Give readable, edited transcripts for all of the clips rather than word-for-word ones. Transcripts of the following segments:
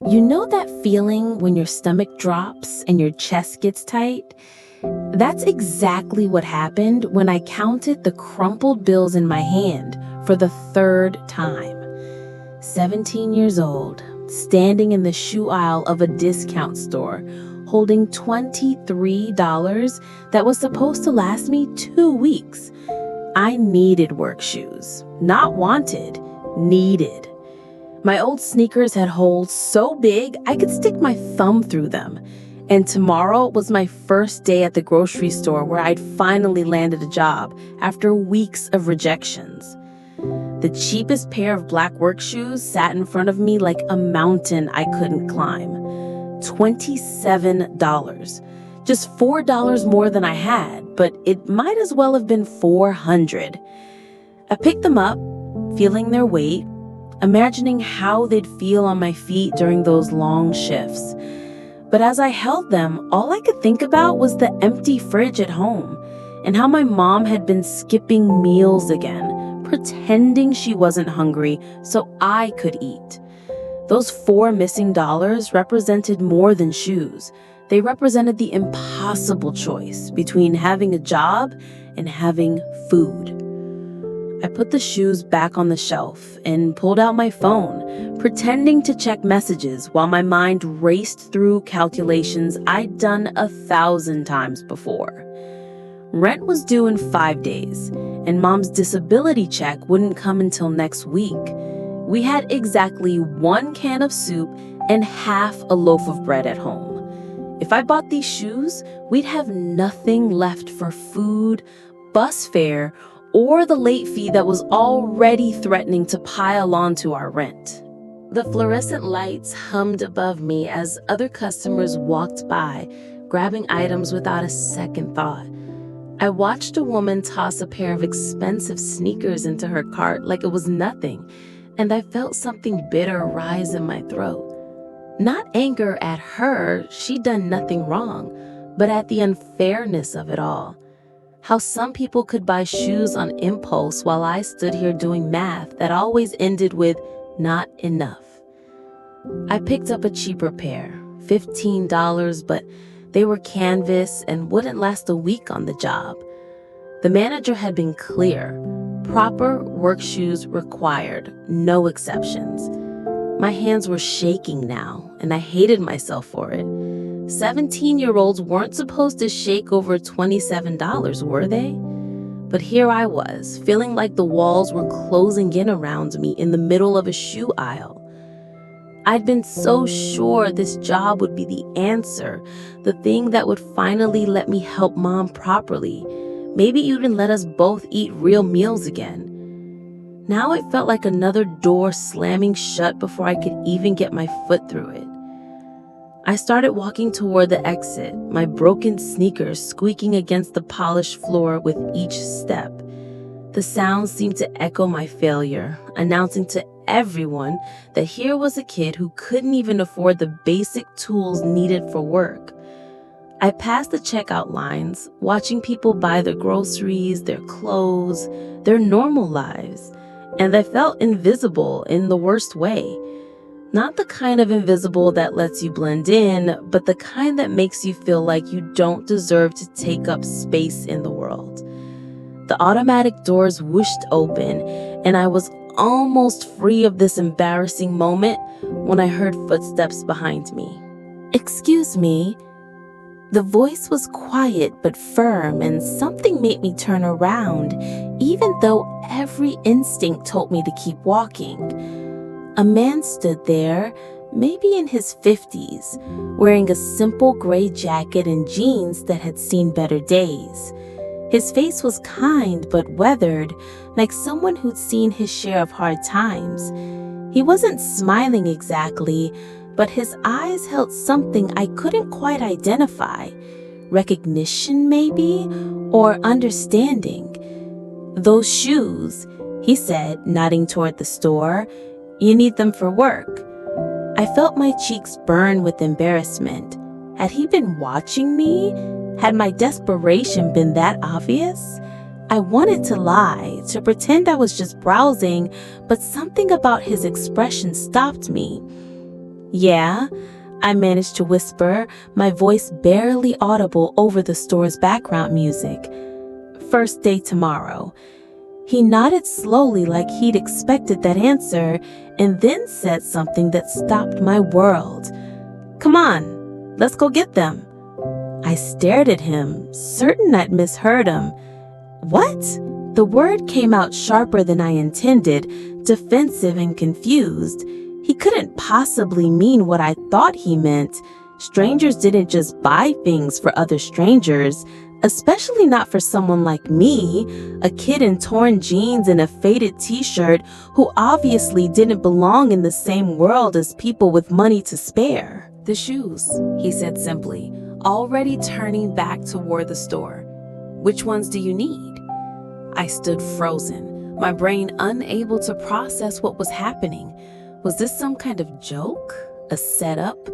You know that feeling when your stomach drops and your chest gets tight? That's exactly what happened when I counted the crumpled bills in my hand for the third time. 17 years old, standing in the shoe aisle of a discount store, holding $23 that was supposed to last me 2 weeks. I needed work shoes. Not wanted, needed. My old sneakers had holes so big I could stick my thumb through them. And tomorrow was my first day at the grocery store where I'd finally landed a job after weeks of rejections. The cheapest pair of black work shoes sat in front of me like a mountain I couldn't climb. $27. Just $4 more than I had, but it might as well have been $400. I picked them up, feeling their weight, imagining how they'd feel on my feet during those long shifts. But as I held them, all I could think about was the empty fridge at home and how my mom had been skipping meals again, pretending she wasn't hungry so I could eat. Those 4 missing dollars represented more than shoes. They represented the impossible choice between having a job and having food. I put the shoes back on the shelf and pulled out my phone, pretending to check messages while my mind raced through calculations I'd done 1,000 times before. Rent was due in 5 days, and Mom's disability check wouldn't come until next week. We had exactly 1 can of soup and half a loaf of bread at home. If I bought these shoes, we'd have nothing left for food, bus fare, or the late fee that was already threatening to pile onto our rent. The fluorescent lights hummed above me as other customers walked by, grabbing items without a second thought. I watched a woman toss a pair of expensive sneakers into her cart like it was nothing, and I felt something bitter rise in my throat. Not anger at her, she'd done nothing wrong, but at the unfairness of it all. How some people could buy shoes on impulse while I stood here doing math that always ended with not enough. I picked up a cheaper pair, $15, but they were canvas and wouldn't last a week on the job. The manager had been clear. Proper work shoes required, no exceptions. My hands were shaking now, and I hated myself for it. 17-year-olds weren't supposed to shake over $27, were they? But here I was, feeling like the walls were closing in around me in the middle of a shoe aisle. I'd been so sure this job would be the answer, the thing that would finally let me help Mom properly, maybe even let us both eat real meals again. Now it felt like another door slamming shut before I could even get my foot through it. I started walking toward the exit, my broken sneakers squeaking against the polished floor with each step. The sounds seemed to echo my failure, announcing to everyone that here was a kid who couldn't even afford the basic tools needed for work. I passed the checkout lines, watching people buy their groceries, their clothes, their normal lives, and I felt invisible in the worst way. Not the kind of invisible that lets you blend in, but the kind that makes you feel like you don't deserve to take up space in the world. The automatic doors whooshed open, and I was almost free of this embarrassing moment when I heard footsteps behind me. "Excuse me." The voice was quiet but firm, and something made me turn around, even though every instinct told me to keep walking. A man stood there, maybe in his 50s, wearing a simple gray jacket and jeans that had seen better days. His face was kind but weathered, like someone who'd seen his share of hard times. He wasn't smiling exactly, but his eyes held something I couldn't quite identify. Recognition, maybe, or understanding. "Those shoes," he said, nodding toward the store. "You need them for work." I felt my cheeks burn with embarrassment. Had he been watching me? Had my desperation been that obvious? I wanted to lie, to pretend I was just browsing, but something about his expression stopped me. Yeah, I managed to whisper, my voice barely audible over the store's background music. First day tomorrow. He nodded slowly like he'd expected that answer and then said something that stopped my world. Come on, let's go get them. I stared at him, certain I'd misheard him. What? The word came out sharper than I intended, defensive and confused. He couldn't possibly mean what I thought he meant. Strangers didn't just buy things for other strangers, especially not for someone like me, a kid in torn jeans and a faded t-shirt who obviously didn't belong in the same world as people with money to spare. The shoes, he said simply, already turning back toward the store. Which ones do you need? I stood frozen, my brain unable to process what was happening. Was this some kind of joke? A setup?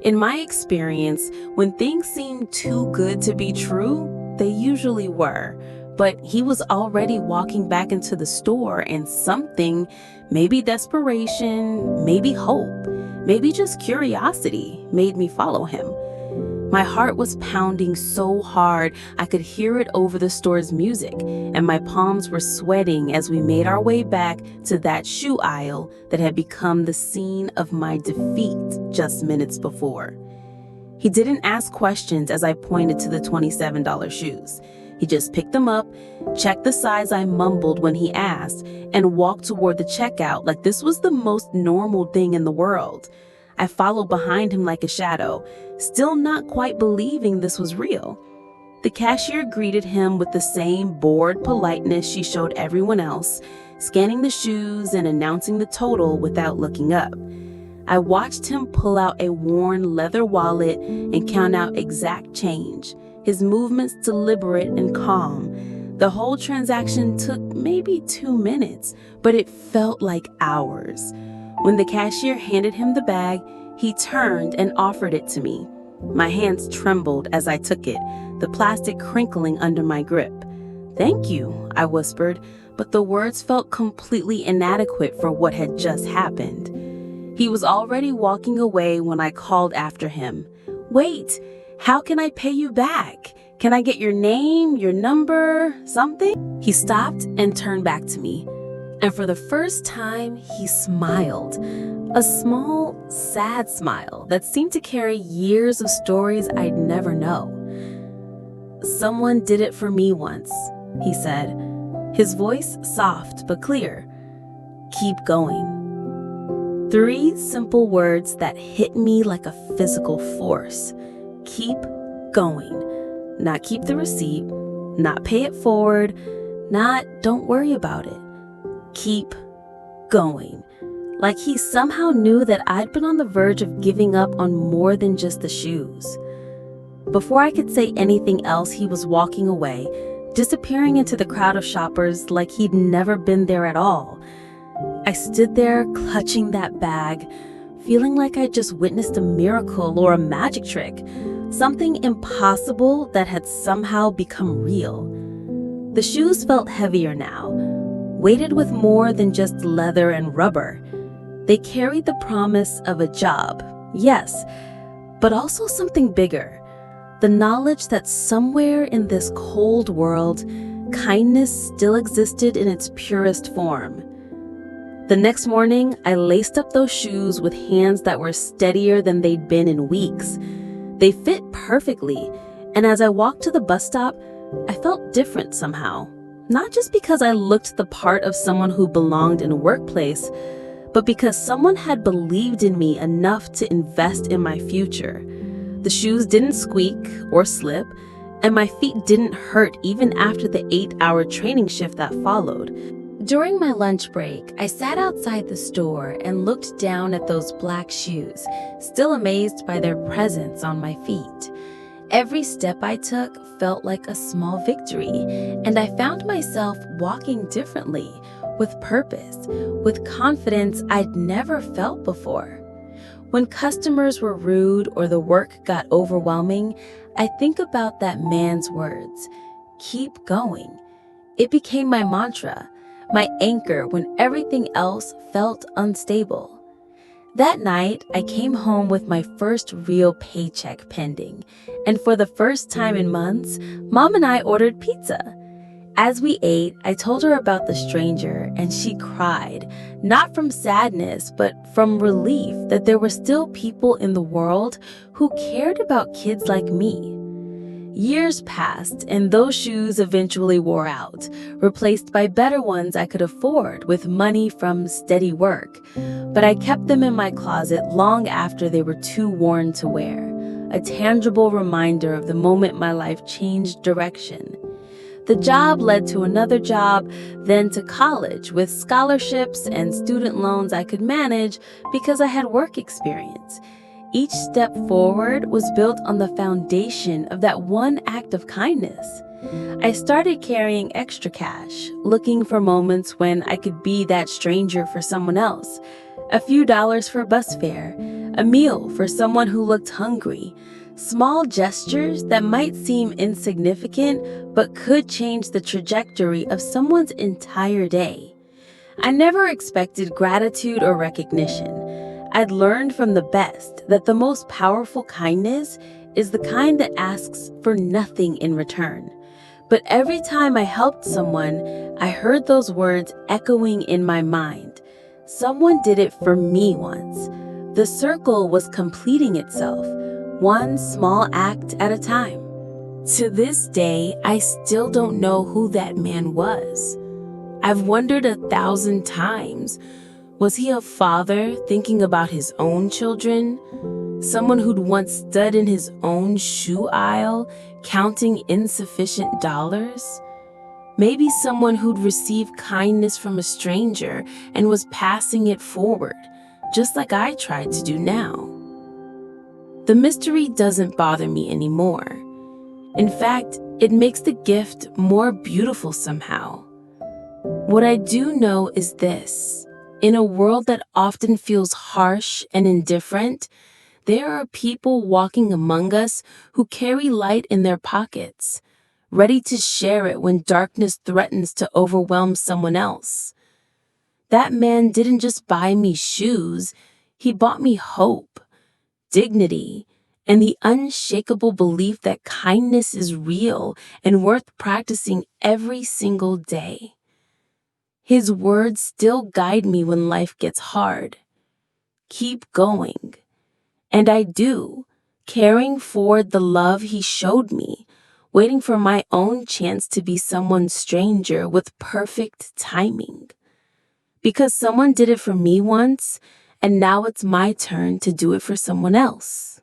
In my experience, when things seem too good to be true, they usually were. But he was already walking back into the store and something, maybe desperation, maybe hope, maybe just curiosity, made me follow him. My heart was pounding so hard I could hear it over the store's music, and my palms were sweating as we made our way back to that shoe aisle that had become the scene of my defeat just minutes before. He didn't ask questions as I pointed to the $27 shoes. He just picked them up, checked the size I mumbled when he asked, and walked toward the checkout like this was the most normal thing in the world. I followed behind him like a shadow, still not quite believing this was real. The cashier greeted him with the same bored politeness she showed everyone else, scanning the shoes and announcing the total without looking up. I watched him pull out a worn leather wallet and count out exact change, his movements deliberate and calm. The whole transaction took maybe 2 minutes, but it felt like hours. When the cashier handed him the bag, he turned and offered it to me. My hands trembled as I took it, the plastic crinkling under my grip. "Thank you," I whispered, but the words felt completely inadequate for what had just happened. He was already walking away when I called after him. "Wait, how can I pay you back? Can I get your name, your number, something?" He stopped and turned back to me. And for the first time, he smiled. A small, sad smile that seemed to carry years of stories I'd never know. "Someone did it for me once," he said, his voice soft but clear. "Keep going." 3 simple words that hit me like a physical force. Keep going. Not keep the receipt, not pay it forward, not don't worry about it. Keep going. Like he somehow knew that I'd been on the verge of giving up on more than just the shoes. Before I could say anything else, he was walking away, disappearing into the crowd of shoppers like he'd never been there at all. I stood there clutching that bag, feeling like I'd just witnessed a miracle or a magic trick, something impossible that had somehow become real. The shoes felt heavier now, weighted with more than just leather and rubber. They carried the promise of a job, yes, but also something bigger. The knowledge that somewhere in this cold world, kindness still existed in its purest form. The next morning, I laced up those shoes with hands that were steadier than they'd been in weeks. They fit perfectly, and as I walked to the bus stop, I felt different somehow. Not just because I looked the part of someone who belonged in a workplace, but because someone had believed in me enough to invest in my future. The shoes didn't squeak or slip, and my feet didn't hurt even after the 8-hour training shift that followed. During my lunch break, I sat outside the store and looked down at those black shoes, still amazed by their presence on my feet. Every step I took felt like a small victory, and I found myself walking differently, with purpose, with confidence I'd never felt before. When customers were rude or the work got overwhelming, I think about that man's words, "Keep going." It became my mantra, my anchor when everything else felt unstable. That night, I came home with my first real paycheck pending, and for the first time in months, Mom and I ordered pizza. As we ate, I told her about the stranger, and she cried, not from sadness, but from relief that there were still people in the world who cared about kids like me. Years passed, and those shoes eventually wore out, replaced by better ones I could afford with money from steady work. But I kept them in my closet long after they were too worn to wear, a tangible reminder of the moment my life changed direction. The job led to another job, then to college with scholarships and student loans I could manage because I had work experience. Each step forward was built on the foundation of that one act of kindness. I started carrying extra cash, looking for moments when I could be that stranger for someone else. A few dollars for bus fare, a meal for someone who looked hungry. Small gestures that might seem insignificant but could change the trajectory of someone's entire day. I never expected gratitude or recognition. I'd learned from the best that the most powerful kindness is the kind that asks for nothing in return. But every time I helped someone, I heard those words echoing in my mind. Someone did it for me once. The circle was completing itself, one small act at a time. To this day, I still don't know who that man was. I've wondered 1,000 times. Was he a father thinking about his own children? Someone who'd once stood in his own shoe aisle, counting insufficient dollars? Maybe someone who'd received kindness from a stranger and was passing it forward, just like I tried to do now. The mystery doesn't bother me anymore. In fact, it makes the gift more beautiful somehow. What I do know is this. In a world that often feels harsh and indifferent, there are people walking among us who carry light in their pockets, ready to share it when darkness threatens to overwhelm someone else. That man didn't just buy me shoes, he bought me hope, dignity, and the unshakable belief that kindness is real and worth practicing every single day. His words still guide me when life gets hard. Keep going. And I do, carrying forward the love he showed me, waiting for my own chance to be someone stranger with perfect timing. Because someone did it for me once, and now it's my turn to do it for someone else.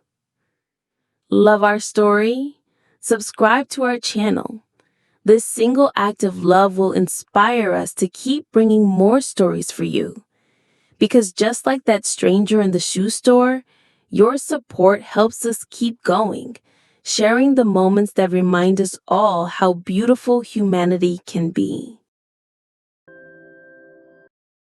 Love our story? Subscribe to our channel. This single act of love will inspire us to keep bringing more stories for you. Because just like that stranger in the shoe store, your support helps us keep going, sharing the moments that remind us all how beautiful humanity can be.